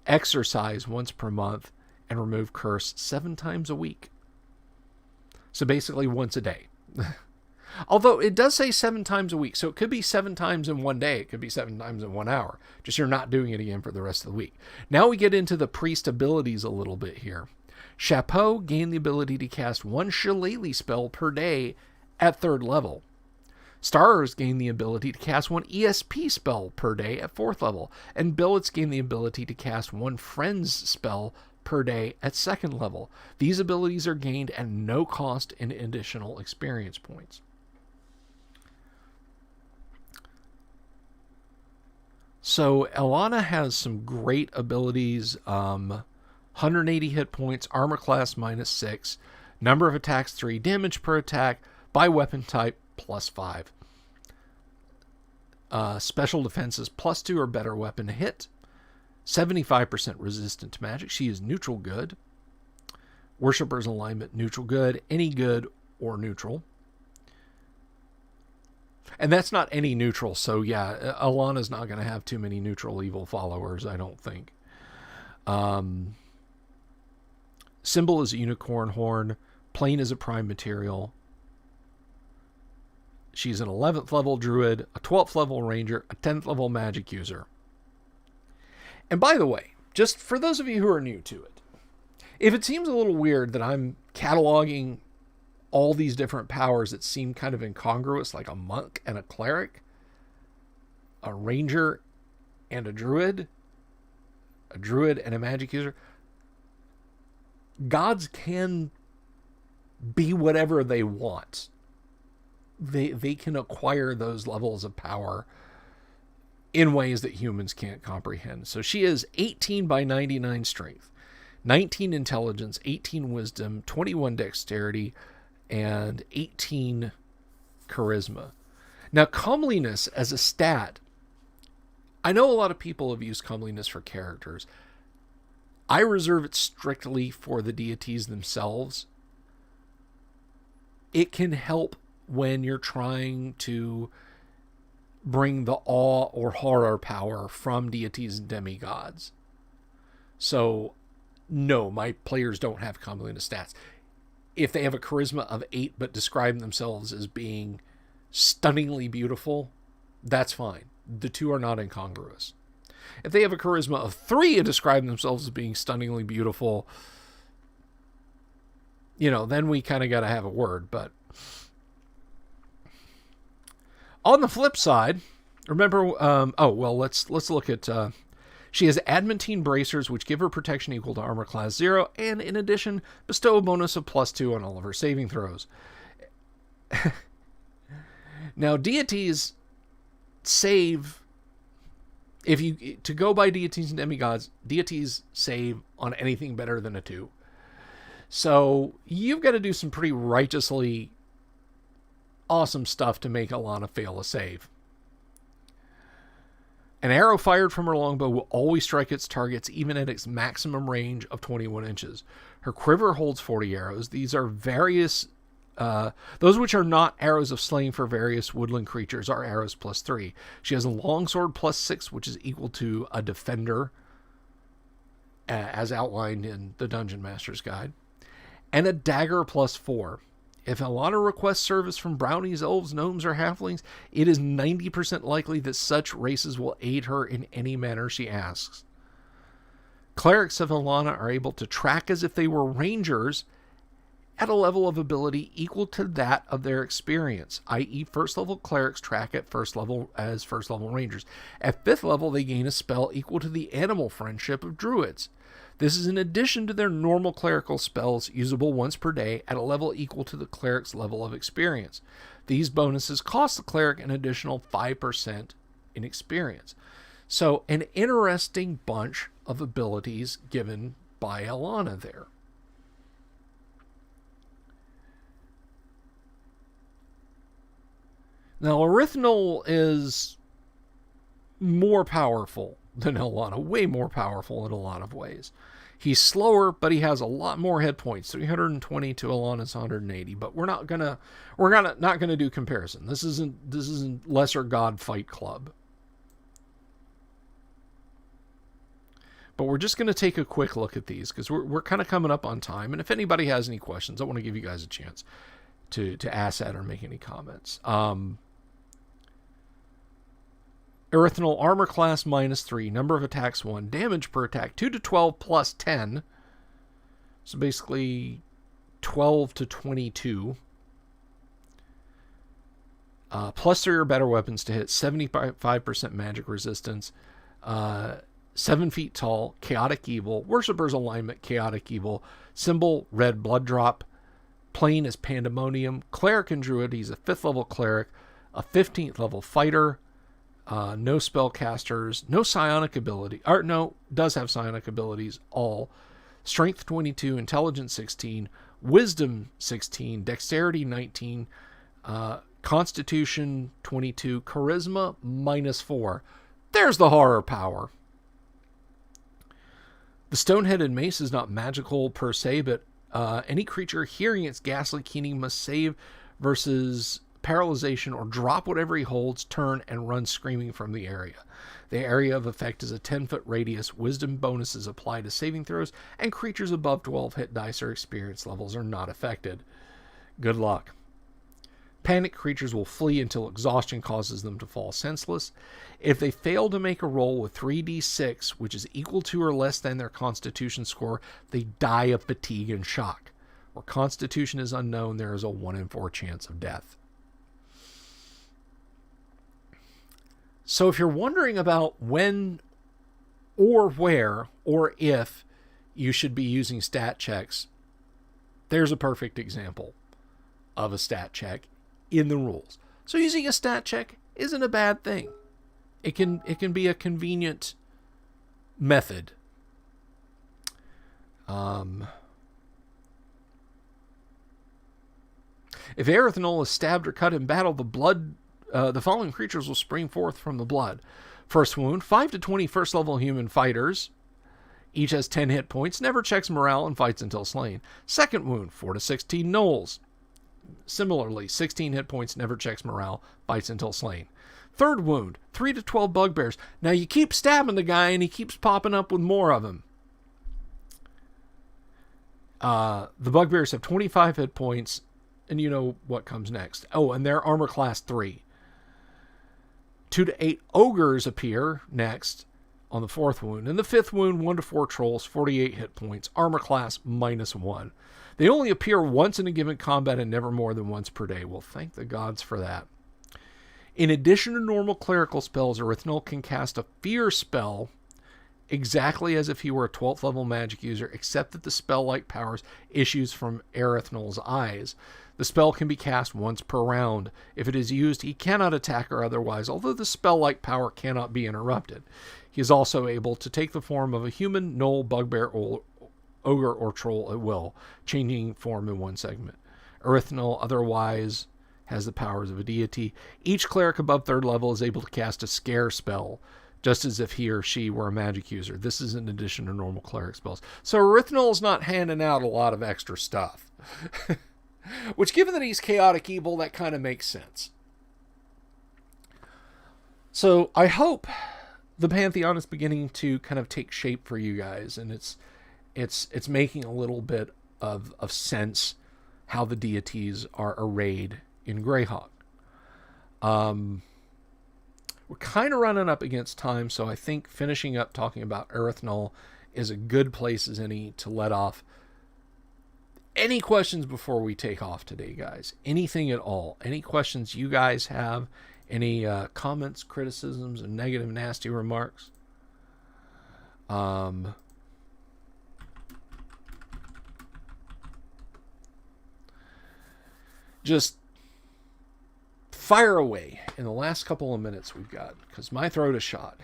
exercise once per month, and remove curse 7 times a week. So basically once a day. Although it does say 7 times a week, so it could be 7 times in one day. It could be 7 times in 1 hour. Just you're not doing it again for the rest of the week. Now we get into the priest abilities a little bit here. Chapeau gain the ability to cast 1 shillelagh spell per day at 3rd level. Stars gain the ability to cast 1 ESP spell per day at 4th level. And billets gain the ability to cast 1 friend's spell per day at second level. These abilities are gained at no cost in additional experience points. So Elana has some great abilities. 180 hit points, armor class -6, number of attacks 3, damage per attack, by weapon type +5. Special defenses +2 or better weapon to hit. 75% resistant to magic. She is neutral good. Worshipper's alignment neutral good, any good or neutral. And that's not any neutral, so yeah, Alana's not going to have too many neutral evil followers, I don't think. Symbol is a unicorn horn. Plane is a prime material. She's an 11th level druid, a 12th level ranger, a 10th level magic user. And by the way, just for those of you who are new to it, if it seems a little weird that I'm cataloging all these different powers that seem kind of incongruous, like a monk and a cleric, a ranger and a druid and a magic user, gods can be whatever they want. They can acquire those levels of power in ways that humans can't comprehend. So she is 18 by 99 strength, 19 intelligence, 18 wisdom, 21 dexterity, and 18 charisma. Now, comeliness as a stat, I know a lot of people have used comeliness for characters. I reserve it strictly for the deities themselves. It can help when you're trying to bring the awe or horror power from deities and demigods. So, no, my players don't have comeliness stats. If they have a charisma of 8 but describe themselves as being stunningly beautiful, that's fine. The two are not incongruous. If they have a charisma of 3 and describe themselves as being stunningly beautiful, then we kind of got to have a word. But on the flip side, remember, let's look at, she has adamantine bracers, which give her protection equal to armor class 0, and in addition, bestow a bonus of +2 on all of her saving throws. Now, deities save, to go by deities and demigods, deities save on anything better than a 2. So you've got to do some pretty righteously awesome stuff to make Elana fail a save. An arrow fired from her longbow will always strike its targets, even at its maximum range of 21 inches. Her quiver holds 40 arrows. These are various, those which are not arrows of slaying for various woodland creatures are arrows +3. She has a longsword +6, which is equal to a defender, as outlined in the Dungeon Master's Guide, and a dagger +4. If Elana requests service from brownies, elves, gnomes, or halflings, it is 90% likely that such races will aid her in any manner she asks. Clerics of Elana are able to track as if they were rangers at a level of ability equal to that of their experience, i.e. first level clerics track at first level as first level rangers. At 5th level, they gain a spell equal to the animal friendship of druids. This is in addition to their normal clerical spells, usable once per day at a level equal to the cleric's level of experience. These bonuses cost the cleric an additional 5% in experience. So, an interesting bunch of abilities given by Elana there. Now, Erythnol is more powerful than Elana, way more powerful in a lot of ways. He's slower, but he has a lot more hit points, 320 to Elana's 180. But we're not gonna do comparison. This isn't Lesser God Fight Club. But we're just gonna take a quick look at these because we're kind of coming up on time. And if anybody has any questions, I want to give you guys a chance to ask that or make any comments. Erythnol armor class -3, number of attacks 1, damage per attack 2 to 12 plus 10. So basically 12 to 22. +3 or better weapons to hit, 75% magic resistance. 7 feet tall, chaotic evil. Worshipper's alignment, chaotic evil. Symbol, red blood drop. Plane is pandemonium. Cleric and druid, he's a 5th level cleric. A 15th level fighter. No spellcasters. No psionic ability. Or no, does have psionic abilities, all. Strength 22, intelligence 16, wisdom 16, dexterity 19, constitution 22, charisma -4. There's the horror power. The stone-headed mace is not magical per se, but any creature hearing its ghastly keening must save versus paralyzation or drop whatever he holds, turn, and run screaming from the area. The area of effect is a 10-foot radius. Wisdom bonuses apply to saving throws, and creatures above 12 hit dice or experience levels are not affected. Good luck. Panicked creatures will flee until exhaustion causes them to fall senseless. If they fail to make a roll with 3d6, which is equal to or less than their constitution score, they die of fatigue and shock. Where constitution is unknown, there is a 1 in 4 chance of death. So if you're wondering about when or where or if you should be using stat checks, there's a perfect example of a stat check in the rules. So using a stat check isn't a bad thing. It can be a convenient method. If Erythnol is stabbed or cut in battle, the following creatures will spring forth from the blood. First wound, 5 to 20 first level human fighters. Each has 10 hit points, never checks morale, and fights until slain. Second wound, 4 to 16 gnolls. Similarly, 16 hit points, never checks morale, fights until slain. Third wound, 3 to 12 bugbears. Now you keep stabbing the guy and he keeps popping up with more of them. The bugbears have 25 hit points, and you know what comes next. Oh, and they're armor class 3. 2 to 8 ogres appear next on the 4th wound. And the 5th wound, 1 to 4 trolls, 48 hit points, armor class -1. They only appear once in a given combat and never more than once per day. Well, thank the gods for that. In addition to normal clerical spells, Erythnol can cast a fear spell exactly as if he were a 12th level magic user, except that the spell-like powers issues from Erythnol's eyes. The spell can be cast once per round. If it is used, he cannot attack or otherwise, although the spell-like power cannot be interrupted. He is also able to take the form of a human, gnoll, bugbear, ogre, or troll at will, changing form in one segment. Erythnol otherwise has the powers of a deity. Each cleric above 3rd level is able to cast a scare spell, just as if he or she were a magic user. This is in addition to normal cleric spells. So Erythnol is not handing out a lot of extra stuff. Which, given that he's chaotic evil, that kind of makes sense. So I hope the Pantheon is beginning to kind of take shape for you guys, and it's making a little bit of sense how the deities are arrayed in Greyhawk. We're kind of running up against time, so I think finishing up talking about Erythnol is a good place as any to let off. Any questions before we take off today, guys? Anything at all? Any questions you guys have? Any comments, criticisms, and negative, nasty remarks? Just fire away in the last couple of minutes we've got, because my throat is shot.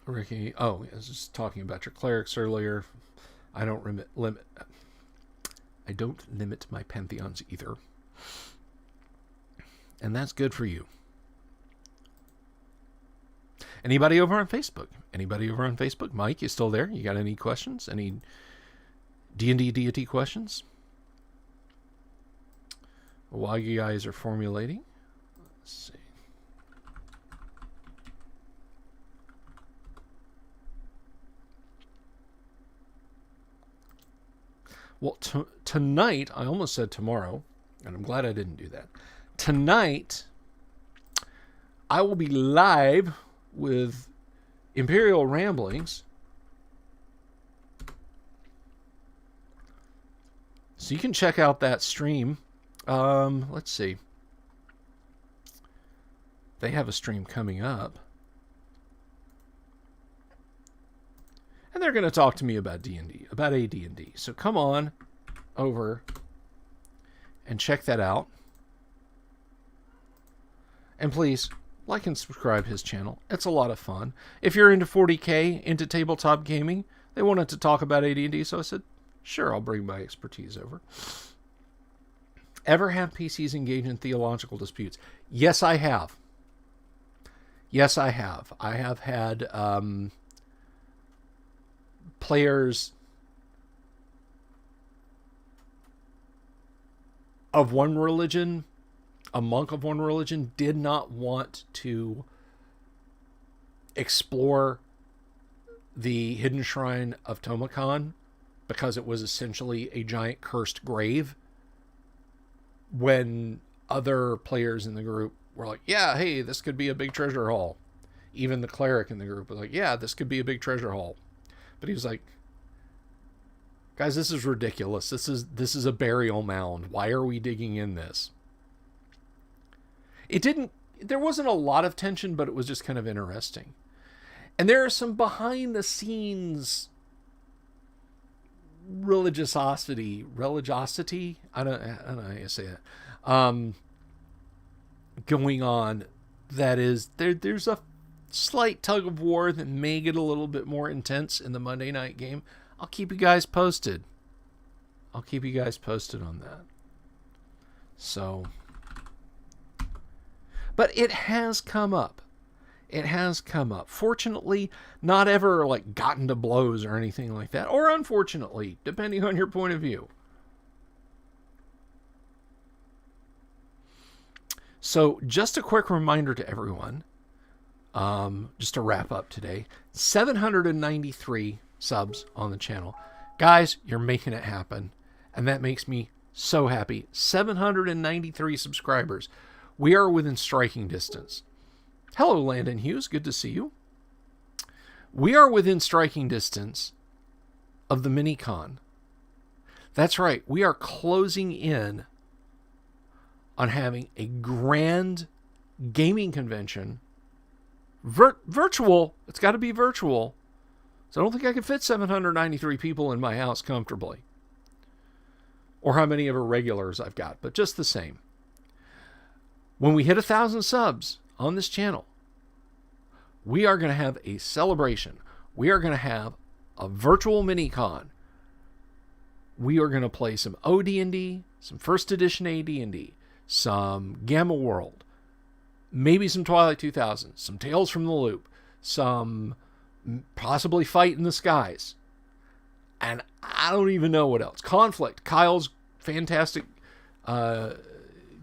Ricky, I was just talking about your clerics earlier. I don't limit my pantheons either. And that's good for you. Anybody over on Facebook? Mike, you still there? You got any questions? Any D&D deity questions? While you guys are formulating, let's see. Well, tonight, I almost said tomorrow, and I'm glad I didn't do that. Tonight, I will be live with Imperial Ramblings. So you can check out that stream. Let's see. They have a stream coming up. And they're going to talk to me about D&D, about AD&D. So come on over and check that out. And please, like and subscribe his channel. It's a lot of fun. If you're into 40K, into tabletop gaming, they wanted to talk about AD&D, so I said, sure, I'll bring my expertise over. Ever have PCs engage in theological disputes? Yes, I have. Yes, I have. I have had players of one religion, a monk of one religion, did not want to explore the hidden shrine of Tomacon because it was essentially a giant cursed grave, when other players in the group were like, yeah, hey, this could be a big treasure haul. Even the cleric in the group was like, yeah, this could be a big treasure haul. But he was like, guys, this is ridiculous. This is a burial mound. Why are we digging in this? There wasn't a lot of tension, but it was just kind of interesting. And there are some behind the scenes religiosity, I don't know how you say it, going on. That is, there's a slight tug of war that may get a little bit more intense in the Monday night game. I'll keep you guys posted. on that. So, but it has come up. Fortunately, not ever like gotten to blows or anything like that, or unfortunately, depending on your point of view. So just a quick reminder to everyone, just to wrap up today, 793 subs on the channel. Guys, you're making it happen, and that makes me so happy. 793 subscribers. We are within striking distance. Hello, Landon Hughes. Good to see you. We are within striking distance of the mini-con. That's right. We are closing in on having a grand gaming convention. Virtual. It's got to be virtual. So I don't think I could fit 793 people in my house comfortably. Or how many of our regulars I've got. But just the same. When we hit 1,000 subs on this channel, we are going to have a celebration. We are going to have a virtual mini-con. We are going to play some OD&D, some first edition AD&D, some Gamma World, maybe some Twilight 2000, some Tales from the Loop, some possibly Fight in the Skies, and I don't even know what else. Conflict, Kyle's fantastic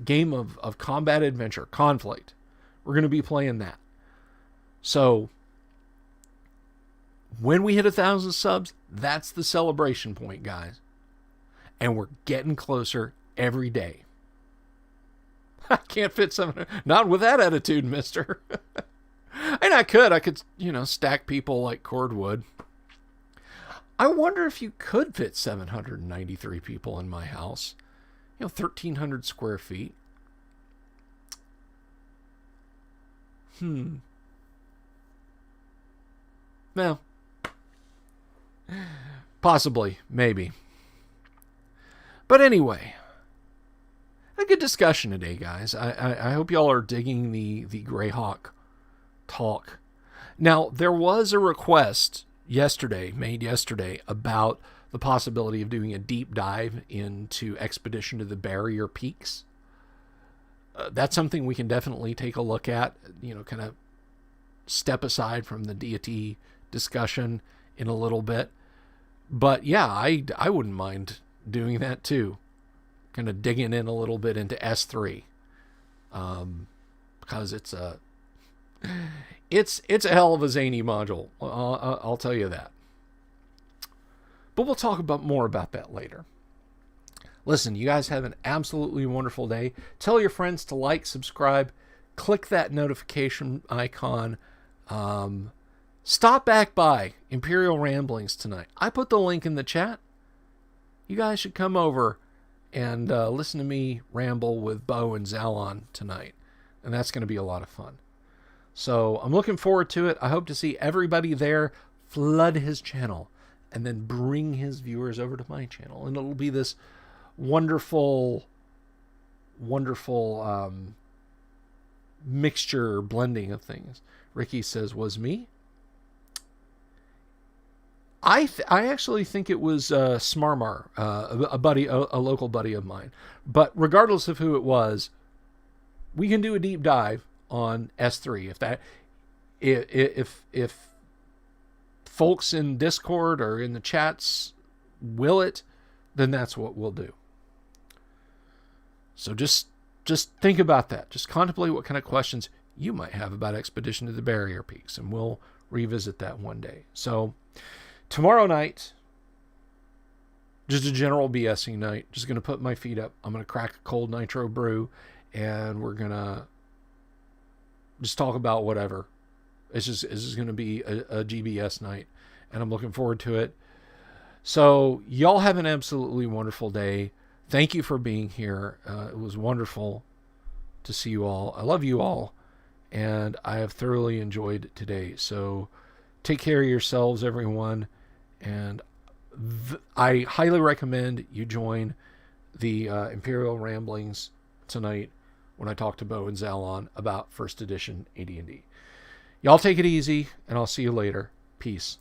game of combat adventure, Conflict. We're going to be playing that. So, when we hit 1,000 subs, that's the celebration point, guys. And we're getting closer every day. I can't fit 700. Not with that attitude, mister. And I could, stack people like cordwood. I wonder if you could fit 793 people in my house. 1,300 square feet. Well, possibly, maybe. But anyway, a good discussion today, guys. I hope y'all are digging the Greyhawk talk. Now, there was a request made yesterday, about the possibility of doing a deep dive into Expedition to the Barrier Peaks. That's something we can definitely take a look at, kind of step aside from the deity discussion in a little bit. But yeah, I wouldn't mind doing that too. Kind of digging in a little bit into S3. Because it's a hell of a zany module. I'll tell you that. But we'll talk more about that later. Listen, you guys have an absolutely wonderful day. Tell your friends to like, subscribe, click that notification icon. Stop back by Imperial Ramblings tonight. I put the link in the chat. You guys should come over and listen to me ramble with Bo and Zalon tonight. And that's going to be a lot of fun. So I'm looking forward to it. I hope to see everybody there. Flood his channel and then bring his viewers over to my channel. And it'll be this wonderful, wonderful mixture, blending of things. Ricky says, was me? I actually think it was Smarmar, a local buddy of mine. But regardless of who it was, we can do a deep dive on S3 if folks in Discord or in the chats will it, then that's what we'll do. So just think about that. Just contemplate what kind of questions you might have about Expedition to the Barrier Peaks, and we'll revisit that one day. So tomorrow night, just a general BSing night. Just going to put my feet up. I'm going to crack a cold nitro brew, and we're going to just talk about whatever. It's just going to be a GBS night, and I'm looking forward to it. So y'all have an absolutely wonderful day. Thank you for being here. It was wonderful to see you all. I love you all, and I have thoroughly enjoyed today. So take care of yourselves, everyone, and I highly recommend you join the Imperial Ramblings tonight when I talk to Bo and Zalon about first edition AD&D. Y'all take it easy, and I'll see you later. Peace.